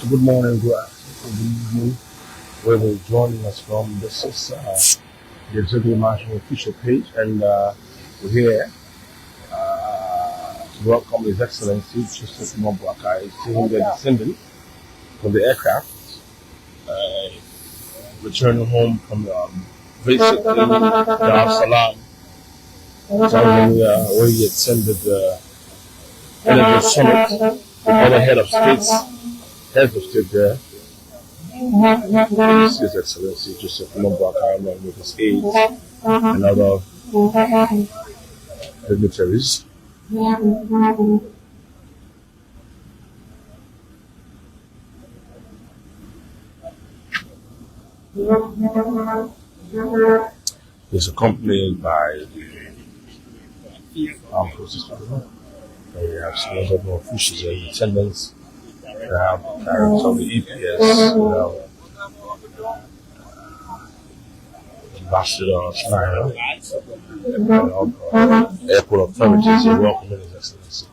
Good morning, good afternoon, good evening, where we're joining us from. This is the Executive National official page, and we're here to welcome His Excellency Joseph Boakai, seeing the descendant from the aircraft, returning home from visit in Salaam, Tanzania, where he attended the Energy Summit with other heads of state there. His Excellency Joseph Boakai, along with his aides and other dignitaries. He's accompanied by the armed forces. We have some other officials in attendance. We have directors of the EPS, Ambassador Schneider, and airport authorities are welcoming His Excellency.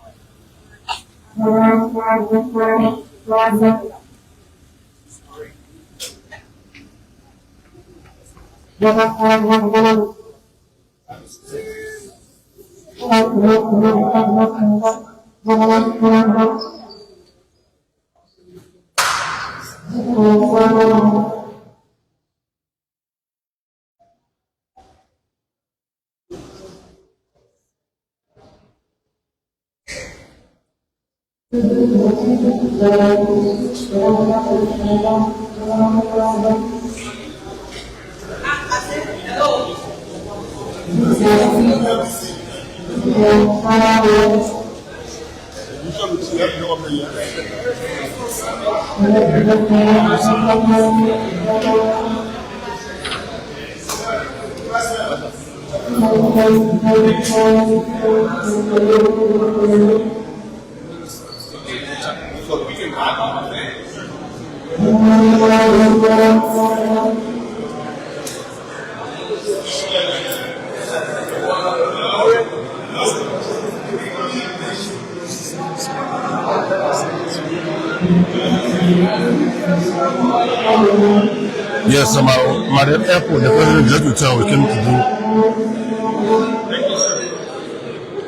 Yes, I'm at the airport. The president just returned. We came to do.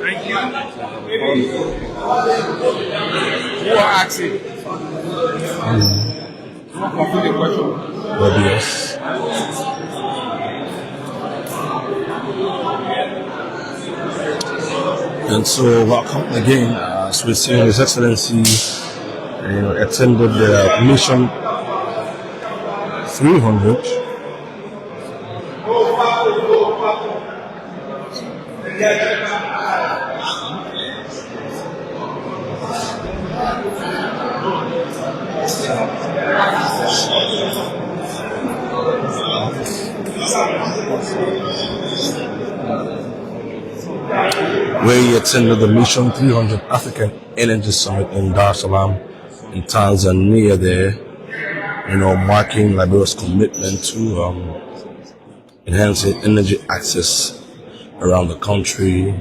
Thank you. Who are asking? Complete the question. Yes. And so, welcome again. As we're seeing His Excellency attended the mission 300. Where he attended the Mission 300 African Energy Summit in Dar es Salaam in Tanzania there, marking Liberia's commitment to enhancing energy access around the country.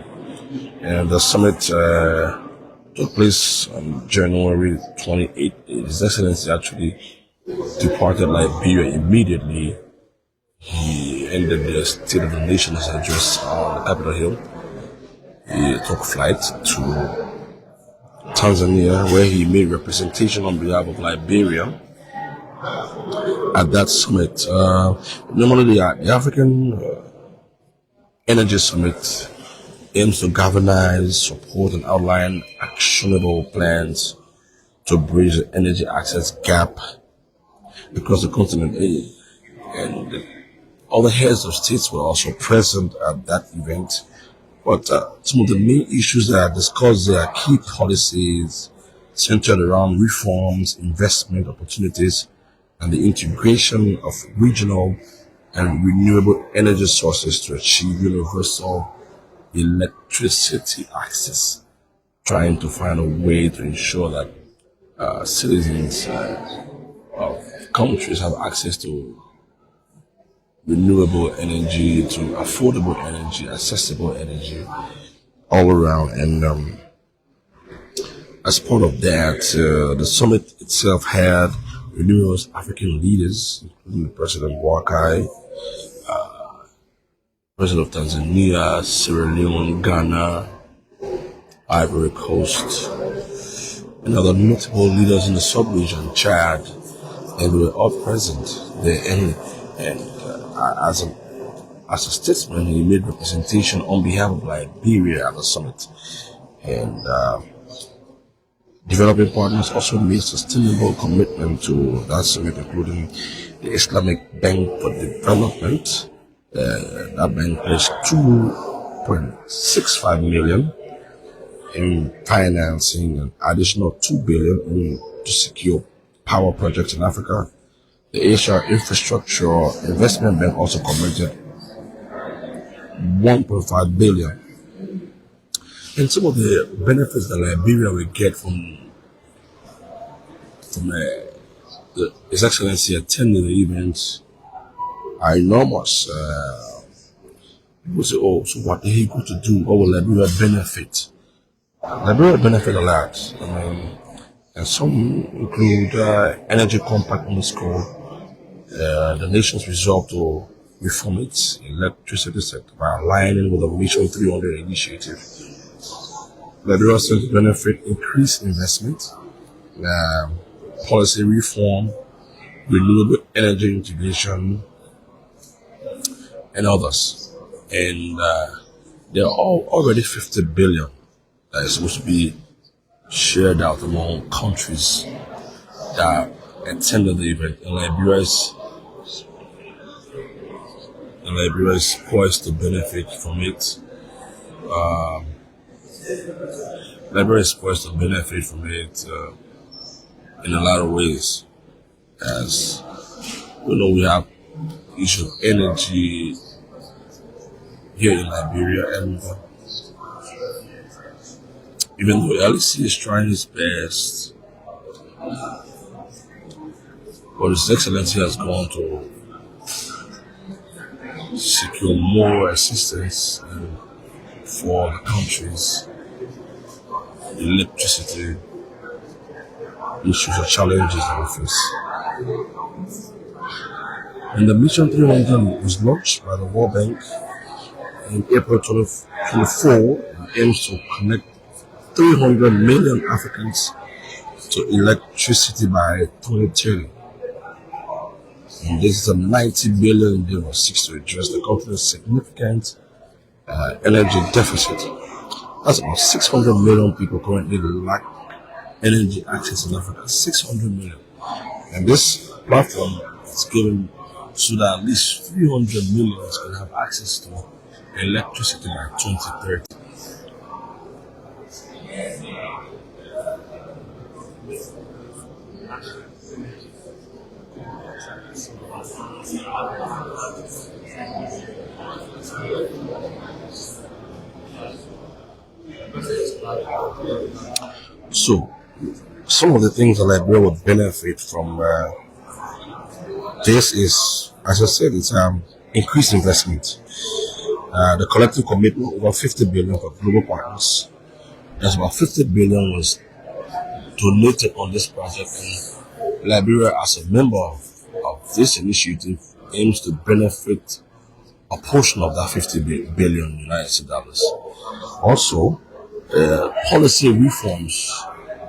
And the summit took place on January 28th. His Excellency actually departed Liberia immediately. He ended the State of the Nation's address on the Capitol Hill. He took flight to Tanzania, where he made representation on behalf of Liberia at that summit. Normally, the African Energy Summit aims to galvanize, support, and outline actionable plans to bridge the energy access gap across the continent. and all the heads of states were also present at that event. But some of the main issues that are discussed there are key policies centered around reforms, investment opportunities, and the integration of regional and renewable energy sources to achieve universal electricity access, trying to find a way to ensure that citizens of countries have access to renewable energy, to affordable energy, accessible energy all around. And as part of that, the summit itself had numerous African leaders, including President Boakai, President of Tanzania, Sierra Leone, Ghana, Ivory Coast, and other notable leaders in the sub-region, Chad, and we were all present there. And as a statesman, he made representation on behalf of Liberia at the summit. And developing partners also made sustainable commitment to that summit, including the Islamic Bank for Development. That bank pledged $2.65 million in financing, an additional $2 billion to secure power projects in Africa. The Asia Infrastructure Investment Bank also committed $1.5 billion. And some of the benefits that Liberia will get from His Excellency attending the event are enormous. People say, oh, so what are he going to do? What will Liberia benefit? Liberia benefit a lot. And some include energy compact on the score. The nation's resolve to reform its electricity sector by aligning with the Mission 300 initiative. Liberia stands to benefit increased investment, policy reform, renewable energy integration, and others. And there are already 50 billion that is supposed to be shared out among countries that attended the event. And Liberia is poised to benefit from it. Liberia is poised to benefit from it in a lot of ways. As you know, we have issue of energy here in Liberia, and even though LEC is trying his best, but His Excellency has gone to secure more assistance for the country's electricity issues or challenges that we face. And the Mission 300 was launched by the World Bank in April 2024 and aims to connect 300 million Africans to electricity by 2030. And this is a $90 billion endeavor seeks to address the country's significant energy deficit. That's about 600 million people currently lack energy access in Africa. 600 million. And this platform is given so that at least 300 million can have access to electricity by 2030. So, some of the things that Liberia would benefit from this is, as I said, it's increased investment. The collective commitment over 50 billion for global partners. There's about 50 billion was donated on this project, and Liberia, as a member of this initiative, aims to benefit a portion of that 50 billion United States dollars. Also, policy reforms,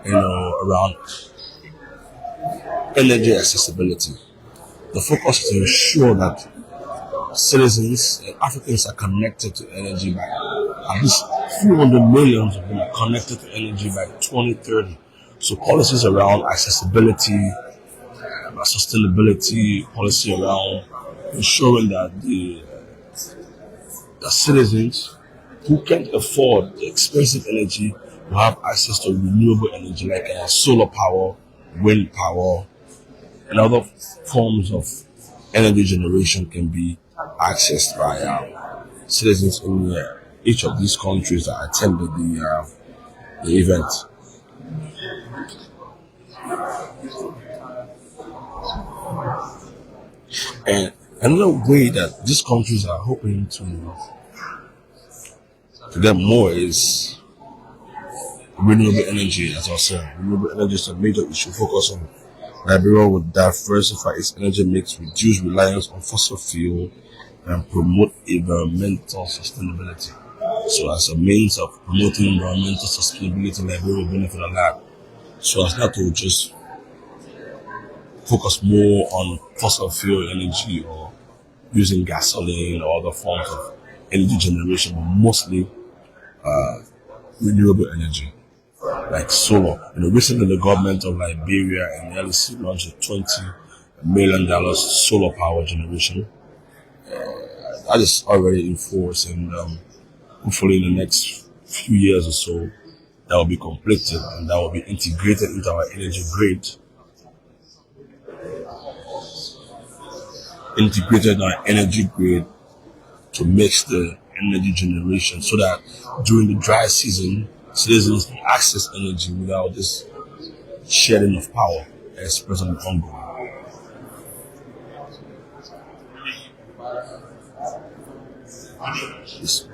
around energy accessibility. The focus is to ensure that citizens and Africans are connected to energy by at least 300 million of them are connected to energy by 2030. So policies around accessibility, sustainability, policy around ensuring that the citizens who can't afford the expensive energy will have access to renewable energy like solar power, wind power, and other forms of energy generation can be accessed by citizens in each of these countries that attended the event. And another way that these countries are hoping to get more is renewable energy. As I said, renewable energy is a major issue. Focus on Liberia will diversify its energy mix, reduce reliance on fossil fuel, and promote environmental sustainability. So, as a means of promoting environmental sustainability, Liberia will benefit a lot. So, as not to just focus more on fossil fuel energy or using gasoline or other forms of energy generation, but mostly renewable energy, like solar. Recently the government of Liberia and LC launched a $20 million solar power generation. That is already in force, and hopefully in the next few years or so, that will be completed and that will be integrated into our energy grid. Integrated in our energy grid to mix the energy generation so that during the dry season, citizens can access energy without this shedding of power as presently ongoing. Yes.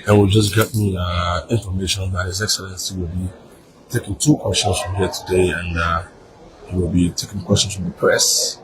And we just got me information that His Excellency will be taking 2 questions from here today, and he will be taking questions from the press.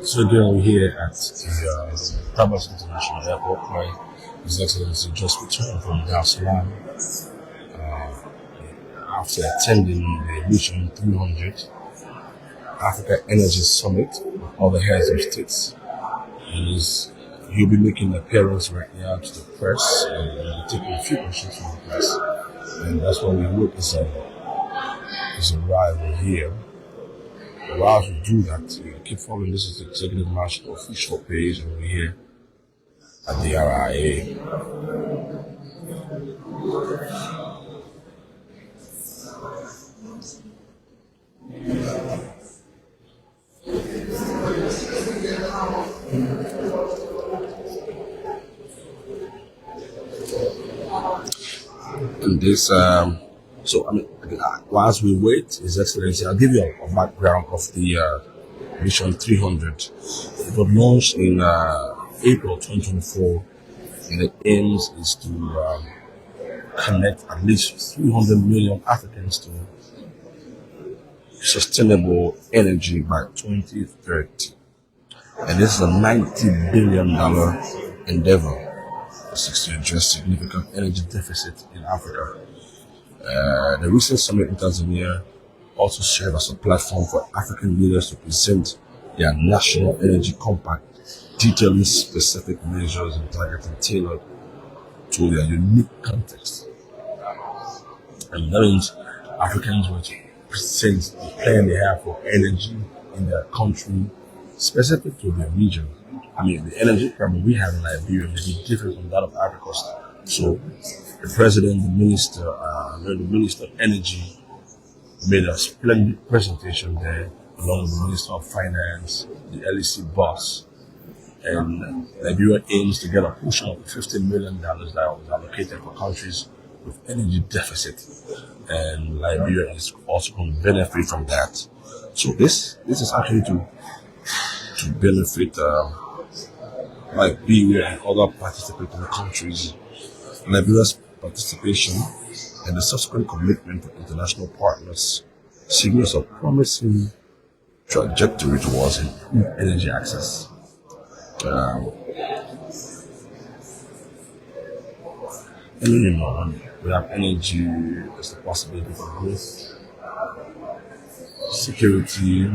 So again, we're here at the Tabas International Airport, where His Excellency just returned from Salaam after attending the Mission 300 Africa Energy Summit with other heads of states. He'll be making an appearance right now to the press and taking a few questions from the press. And that's why we wrote his arrival here. But while we do that, keep following. This is the Executive Marshal official page over here at the RIA. And this, whilst we wait, His Excellency, I'll give you a background of the Mission 300. It was launched in April 2024, and the aims is to connect at least 300 million Africans to sustainable energy by 2030. And this is a $90 billion endeavor to address significant energy deficit in Africa. The recent summit in Tanzania also served as a platform for African leaders to present their national energy compact, detailing specific measures and targeting tailored to their unique context. And that means Africans were to present the plan they have for energy in their country, specific to their region. The energy problem we have in Liberia may be different from that of Africa. So the president, the minister of energy made a splendid presentation there, along with the minister of finance, the LEC boss, and Liberia aims to get a portion of the $50 million that was allocated for countries with energy deficit, and Liberia is also going to benefit from that. So this is actually to benefit Liberia and other participating countries. Liberia's participation and the subsequent commitment to international partners signals a promising trajectory towards improved energy access. We have energy as the possibility for growth, security,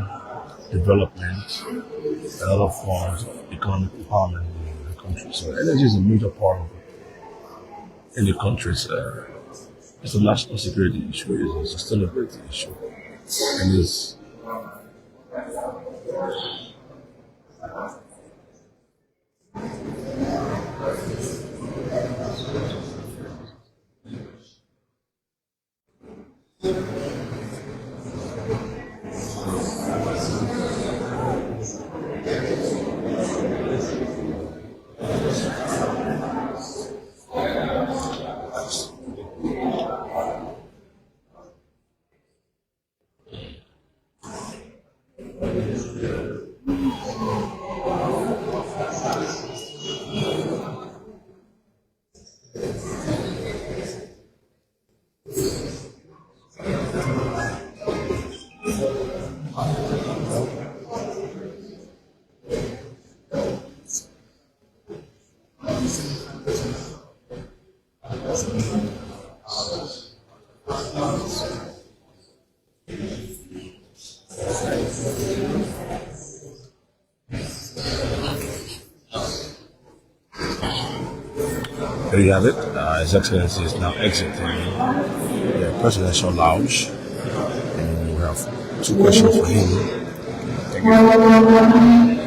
development, and other forms of economic empowerment in the country. So energy is a major part of any country's it's a national security issue, it's a sustainability issue, and it's there you have it. His Excellency is now exiting the presidential lounge, and we have two questions for him. Thank you.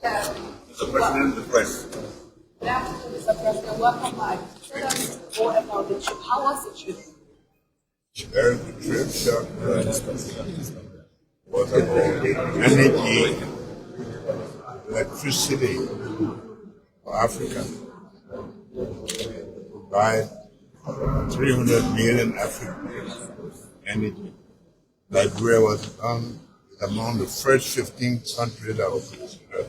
Mr. President, the press. Good afternoon, Mr. President. Welcome back. Tell us more about the trip. How was the trip? Very good trip, short. Was about energy, electricity for Africa. Provide 300 million Africans energy. Liberia was among the first 15 countries that were considered.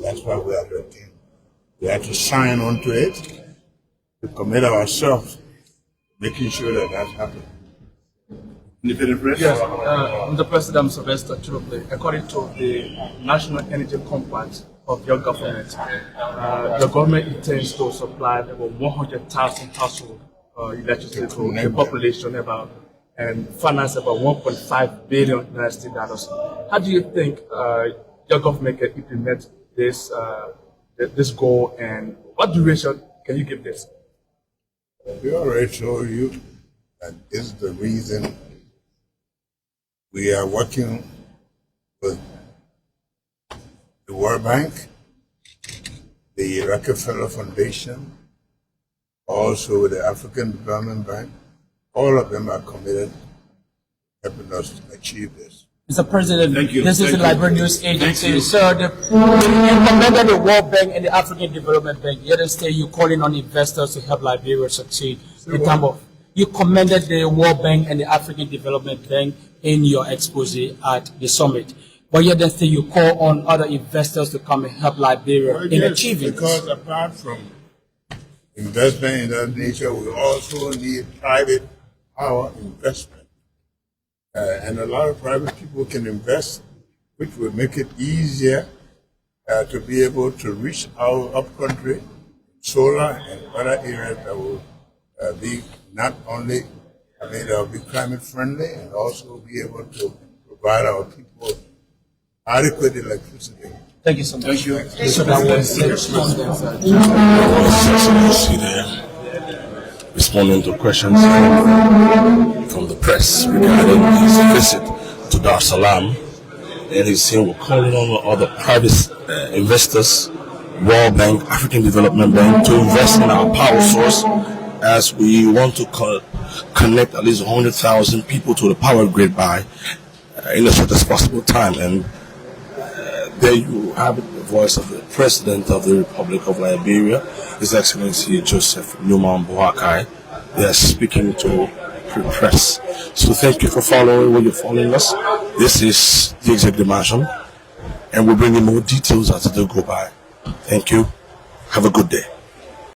That's why we are the team. We had to sign on to it to commit ourselves, making sure that that happens. Independent press? Yes, Mr. President, Sylvester Chirupli, according to the National Energy Compact of your government, the government intends to supply about 100,000 households electricity to the population and finance about 1.5 billion dollars. How do you think your government can implement this this goal, and what duration can you give this? We already told you that this is the reason we are working with the World Bank, the Rockefeller Foundation, also with the African Development Bank. All of them are committed to helping us achieve this. Mr. President, Thank you. this is the Liberian News Agency. Sir, you commended the World Bank and the African Development Bank. Yesterday, you calling on investors to help Liberia succeed in terms of. You commended the World Bank and the African Development Bank in your expose at the summit. But yesterday, you call on other investors to come and help Liberia in achieving because this. apart from investment in that nature, we also need private power investment. And a lot of private people can invest, which will make it easier to be able to reach our upcountry, solar and other areas that will be not only, that will be climate friendly and also be able to provide our people adequate electricity. Thank you so much. Thank you. So that was See there, responding to questions from the press regarding his visit to Dar es Salaam, and he's saying we're calling on other private investors, World Bank, African Development Bank, to invest in our power source, as we want to connect at least 100,000 people to the power grid by in the shortest possible time. And there you have it, the voice of the President of the Republic of Liberia, His Excellency Joseph Boakai. They are speaking to the press. So thank you for following when you're following us. This is the Executive Mansion, and we'll bring you more details as they go by. Thank you. Have a good day.